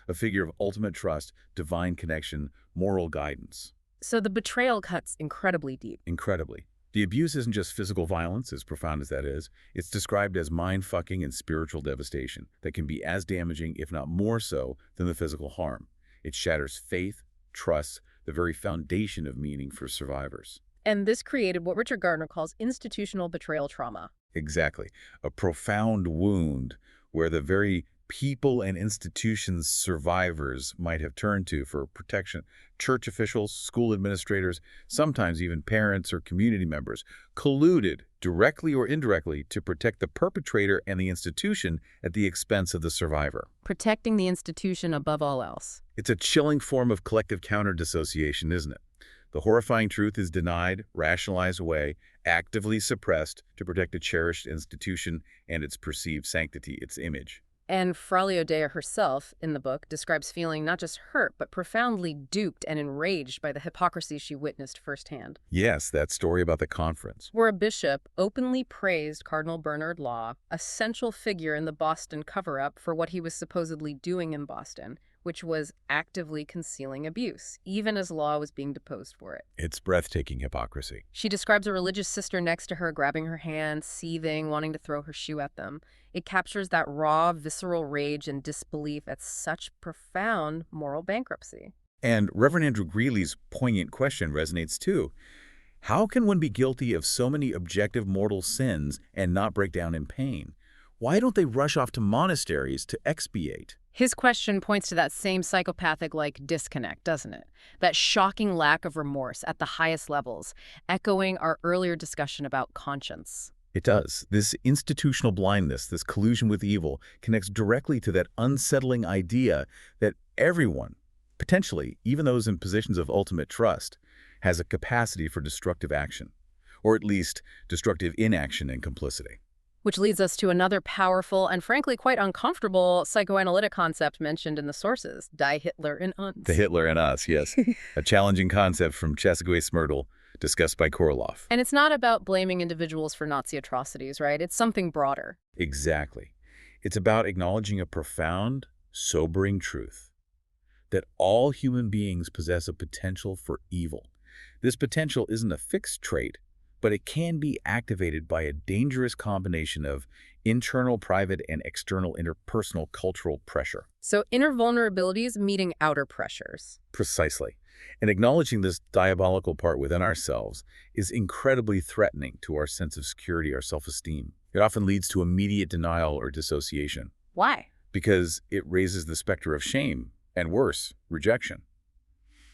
Speaker 2: a figure of ultimate trust, divine connection, moral guidance.
Speaker 1: So the betrayal cuts incredibly deep.
Speaker 2: Incredibly. The abuse isn't just physical violence, as profound as that is. It's described as mind-fucking and spiritual devastation that can be as damaging, if not more so, than the physical harm. It shatters faith, trust, the very foundation of meaning for survivors.
Speaker 1: And this created what Richard Gardner calls institutional betrayal trauma.
Speaker 2: Exactly. A profound wound where the very people and institutions survivors might have turned to for protection. Church officials, school administrators, sometimes even parents or community members, colluded, directly or indirectly, to protect the perpetrator and the institution at the expense of the survivor.
Speaker 1: Protecting the institution above all else.
Speaker 2: It's a chilling form of collective counter-dissociation, isn't it? The horrifying truth is denied, rationalized away, actively suppressed to protect a cherished institution and its perceived sanctity, its image.
Speaker 1: And Ferralio-Dea herself, in the book, describes feeling not just hurt, but profoundly duped and enraged by the hypocrisy she witnessed firsthand.
Speaker 2: Yes, that story about the conference.
Speaker 1: Where a bishop openly praised Cardinal Bernard Law, a central figure in the Boston cover-up for what he was supposedly doing in Boston, which was actively concealing abuse, even as Law was being deposed for it.
Speaker 2: It's breathtaking hypocrisy.
Speaker 1: She describes a religious sister next to her grabbing her hand, seething, wanting to throw her shoe at them. It captures that raw, visceral rage and disbelief at such profound moral bankruptcy.
Speaker 2: And Reverend Andrew Greeley's poignant question resonates too. How can one be guilty of so many objective mortal sins and not break down in pain? Why don't they rush off to monasteries to expiate?
Speaker 1: His question points to that same psychopathic-like disconnect, doesn't it? That shocking lack of remorse at the highest levels, echoing our earlier discussion about conscience.
Speaker 2: It does. This institutional blindness, this collusion with evil, connects directly to that unsettling idea that everyone, potentially even those in positions of ultimate trust, has a capacity for destructive action, or at least destructive inaction and complicity.
Speaker 1: Which leads us to another powerful and frankly quite uncomfortable psychoanalytic concept mentioned in the sources, Die Hitler in uns.
Speaker 2: The Hitler in us, yes. A challenging concept from Chesagüe-Smrtel, discussed by Korolev.
Speaker 1: And it's not about blaming individuals for Nazi atrocities, right? It's something broader.
Speaker 2: Exactly. It's about acknowledging a profound, sobering truth, that all human beings possess a potential for evil. This potential isn't a fixed trait, but it can be activated by a dangerous combination of internal, private, and external interpersonal cultural pressure.
Speaker 1: So inner vulnerabilities meeting outer pressures.
Speaker 2: Precisely. And acknowledging this diabolical part within ourselves is incredibly threatening to our sense of security, our self-esteem. It often leads to immediate denial or dissociation
Speaker 1: Why?
Speaker 2: because it raises the specter of shame and, worse, rejection.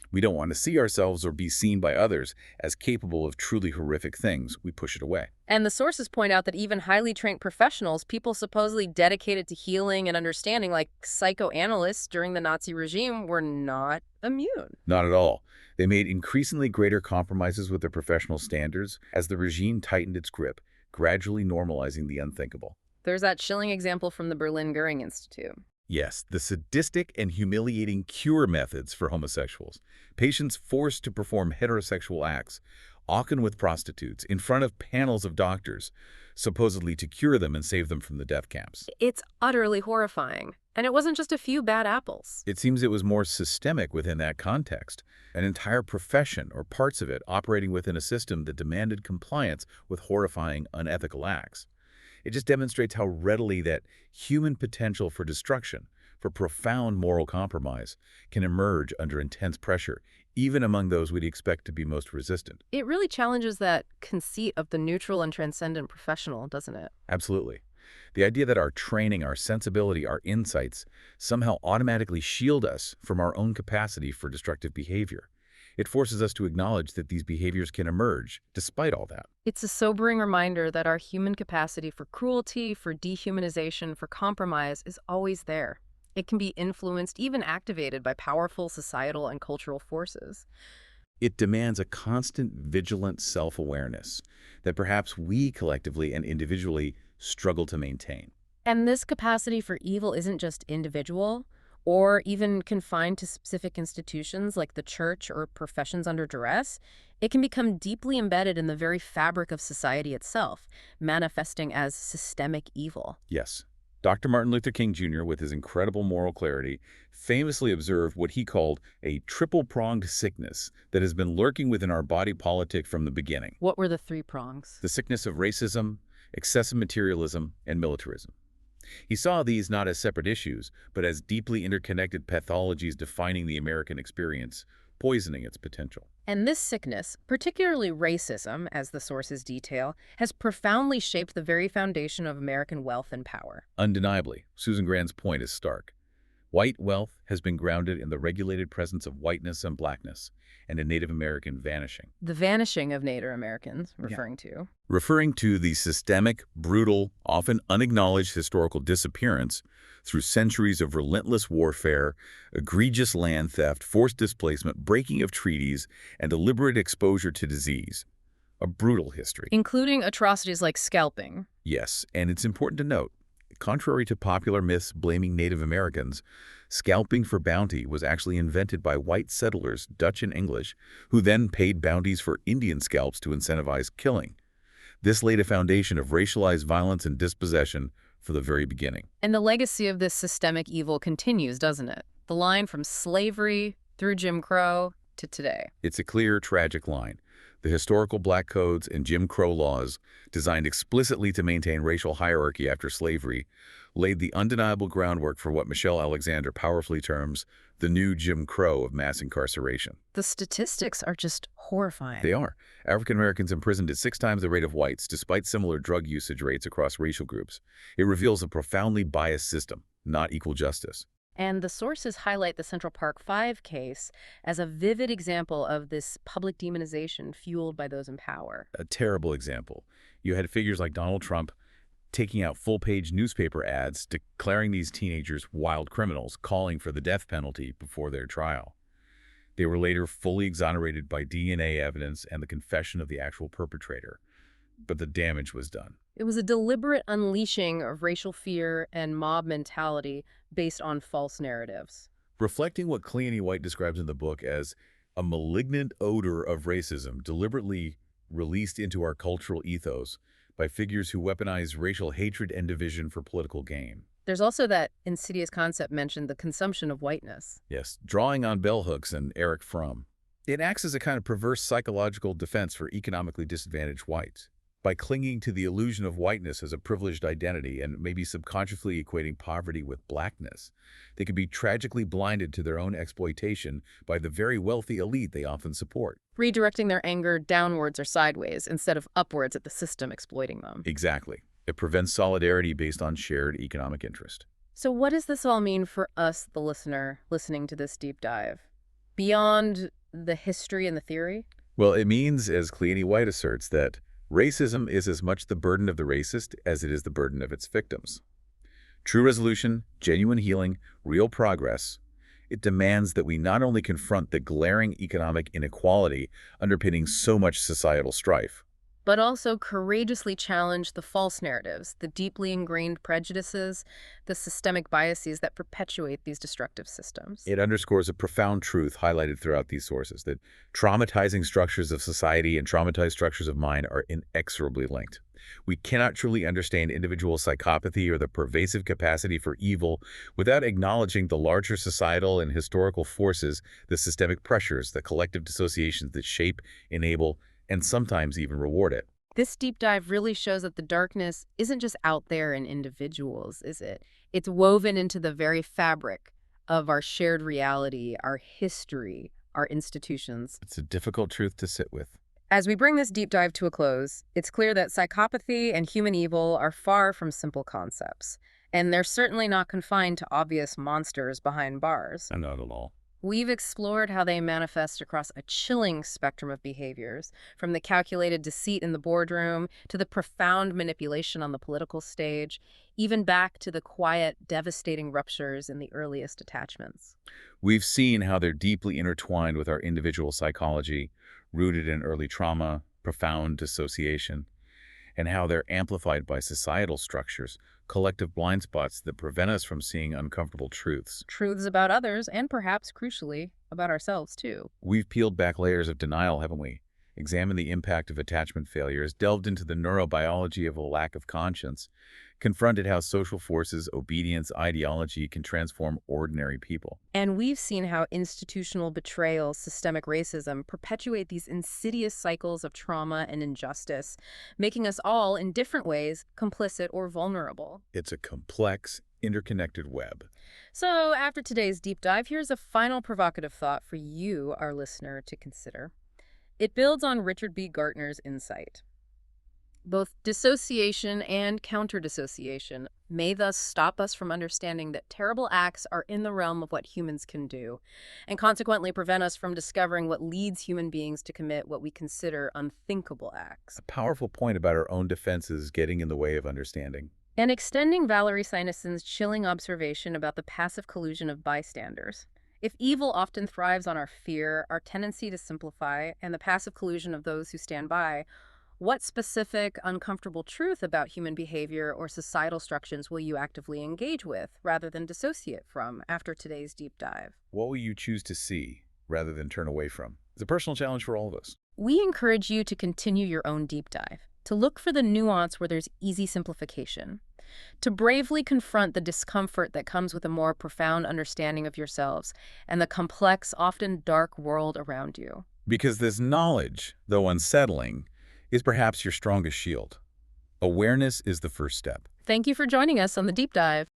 Speaker 2: We don't want to see ourselves or be seen by others as capable of truly horrific things. We push it away.
Speaker 1: And the sources point out that even highly trained professionals, people supposedly dedicated to healing and understanding, like psychoanalysts during the Nazi regime, were not immune.
Speaker 2: Not at all. They made increasingly greater compromises with their professional standards as the regime tightened its grip, gradually normalizing the unthinkable.
Speaker 1: There's that chilling example from the Berlin Goering Institute.
Speaker 2: Yes, the sadistic and humiliating cure methods for homosexuals. Patients forced to perform heterosexual acts, often with prostitutes, in front of panels of doctors, supposedly to cure them and save them from the death camps.
Speaker 1: It's utterly horrifying. And it wasn't just a few bad apples.
Speaker 2: It seems it was more systemic within that context, an entire profession or parts of it operating within a system that demanded compliance with horrifying, unethical acts. It just demonstrates how readily that human potential for destruction, for profound moral compromise, can emerge under intense pressure, even among those we'd expect to be most resistant.
Speaker 1: It really challenges that conceit of the neutral and transcendent professional, doesn't it?
Speaker 2: Absolutely. The idea that our training, our sensibility, our insights somehow automatically shield us from our own capacity for destructive behavior. It forces us to acknowledge that these behaviors can emerge despite all that.
Speaker 1: It's a sobering reminder that our human capacity for cruelty, for dehumanization, for compromise is always there. It can be influenced, even activated by powerful societal and cultural forces.
Speaker 2: It demands a constant, vigilant self-awareness that perhaps we collectively and individually struggle to maintain.
Speaker 1: And this capacity for evil isn't just individual or even confined to specific institutions like the church or professions under duress. It can become deeply embedded in the very fabric of society itself, manifesting as systemic evil.
Speaker 2: Yes. Dr. Martin Luther King Jr., with his incredible moral clarity, famously observed what he called a triple-pronged sickness that has been lurking within our body politic from the beginning.
Speaker 1: What were the three prongs?
Speaker 2: The sickness of racism, excessive materialism, and militarism. He saw these not as separate issues, but as deeply interconnected pathologies defining the American experience, poisoning its potential.
Speaker 1: And this sickness, particularly racism, as the sources detail, has profoundly shaped the very foundation of American wealth and power.
Speaker 2: Undeniably, Susan Grant's point is stark. White wealth has been grounded in the regulated presence of whiteness and blackness, and a Native American vanishing.
Speaker 1: The vanishing of Native Americans, referring to
Speaker 2: the systemic, brutal, often unacknowledged historical disappearance through centuries of relentless warfare, egregious land theft, forced displacement, breaking of treaties, and deliberate exposure to disease. A brutal history.
Speaker 1: Including atrocities like scalping.
Speaker 2: Yes, and it's important to note, contrary to popular myths blaming Native Americans, scalping for bounty was actually invented by white settlers, Dutch and English, who then paid bounties for Indian scalps to incentivize killing. This laid a foundation of racialized violence and dispossession for the very beginning.
Speaker 1: And the legacy of this systemic evil continues, doesn't it? The line from slavery through Jim Crow to today.
Speaker 2: It's a clear, tragic line. The historical black codes and Jim Crow laws, designed explicitly to maintain racial hierarchy after slavery, laid the undeniable groundwork for what Michelle Alexander powerfully terms the new Jim Crow of mass incarceration.
Speaker 1: The statistics are just horrifying.
Speaker 2: They are. African Americans imprisoned at 6 times the rate of whites, despite similar drug usage rates across racial groups. It reveals a profoundly biased system, not equal justice.
Speaker 1: And the sources highlight the Central Park 5 case as a vivid example of this public demonization fueled by those in power.
Speaker 2: A terrible example. You had figures like Donald Trump taking out full-page newspaper ads declaring these teenagers wild criminals, calling for the death penalty before their trial. They were later fully exonerated by DNA evidence and the confession of the actual perpetrator. But the damage was done.
Speaker 1: It was a deliberate unleashing of racial fear and mob mentality based on false narratives.
Speaker 2: Reflecting what Cleone White describes in the book as a malignant odor of racism deliberately released into our cultural ethos by figures who weaponize racial hatred and division for political gain.
Speaker 1: There's also that insidious concept mentioned, the consumption of whiteness.
Speaker 2: Yes, drawing on bell hooks and Erich Fromm. It acts as a kind of perverse psychological defense for economically disadvantaged whites. By clinging to the illusion of whiteness as a privileged identity and maybe subconsciously equating poverty with blackness, they can be tragically blinded to their own exploitation by the very wealthy elite they often support.
Speaker 1: Redirecting their anger downwards or sideways instead of upwards at the system exploiting them.
Speaker 2: Exactly. It prevents solidarity based on shared economic interest.
Speaker 1: So what does this all mean for us, the listener, listening to this deep dive? Beyond the history and the theory?
Speaker 2: Well, it means, as Cleone White asserts, that racism is as much the burden of the racist as it is the burden of its victims. True resolution, genuine healing, real progress, it demands that we not only confront the glaring economic inequality underpinning so much societal strife,
Speaker 1: But also courageously challenge the false narratives, the deeply ingrained prejudices, the systemic biases that perpetuate these destructive systems.
Speaker 2: it underscores a profound truth highlighted throughout these sources, that traumatizing structures of society and traumatized structures of mind are inexorably linked. We cannot truly understand individual psychopathy or the pervasive capacity for evil without acknowledging the larger societal and historical forces, the systemic pressures, the collective dissociations that shape, enable, and sometimes even reward it.
Speaker 1: This deep dive really shows that the darkness isn't just out there in individuals, is it? It's woven into the very fabric of our shared reality, our history, our institutions.
Speaker 2: It's a difficult truth to sit with.
Speaker 1: As we bring this deep dive to a close, it's clear that psychopathy and human evil are far from simple concepts, and they're certainly not confined to obvious monsters behind bars.
Speaker 2: Not at all.
Speaker 1: We've explored how they manifest across a chilling spectrum of behaviors, from the calculated deceit in the boardroom to the profound manipulation on the political stage, even back to the quiet, devastating ruptures in the earliest attachments.
Speaker 2: We've seen how they're deeply intertwined with our individual psychology, rooted in early trauma, profound dissociation, and how they're amplified by societal structures, collective blind spots that prevent us from seeing uncomfortable truths.
Speaker 1: Truths about others, and perhaps, crucially, about ourselves, too.
Speaker 2: We've peeled back layers of denial, haven't we? Examined the impact of attachment failures, delved into the neurobiology of a lack of conscience, confronted how social forces, obedience, ideology can transform ordinary people.
Speaker 1: And we've seen how institutional betrayal, systemic racism perpetuate these insidious cycles of trauma and injustice, making us all, in different ways, complicit or vulnerable.
Speaker 2: It's a complex, interconnected web.
Speaker 1: So, after today's deep dive, here's a final provocative thought for you, our listener, to consider. It builds on Richard B. Gartner's insight. Both dissociation and counter-dissociation may thus stop us from understanding that terrible acts are in the realm of what humans can do, and consequently prevent us from discovering what leads human beings to commit what we consider unthinkable acts.
Speaker 2: A powerful point about our own defenses getting in the way of understanding.
Speaker 1: And extending Valerie Sinuson's chilling observation about the passive collusion of bystanders. If evil often thrives on our fear, our tendency to simplify, and the passive collusion of those who stand by, what specific, uncomfortable truth about human behavior or societal structures will you actively engage with, rather than dissociate from, after today's deep dive?
Speaker 2: What will you choose to see rather than turn away from? It's a personal challenge for all of us.
Speaker 1: We encourage you to continue your own deep dive, to look for the nuance where there's easy simplification, to bravely confront the discomfort that comes with a more profound understanding of yourselves and the complex, often dark world around you.
Speaker 2: Because this knowledge, though unsettling, is perhaps your strongest shield. Awareness is the first step.
Speaker 1: Thank you for joining us on the deep dive.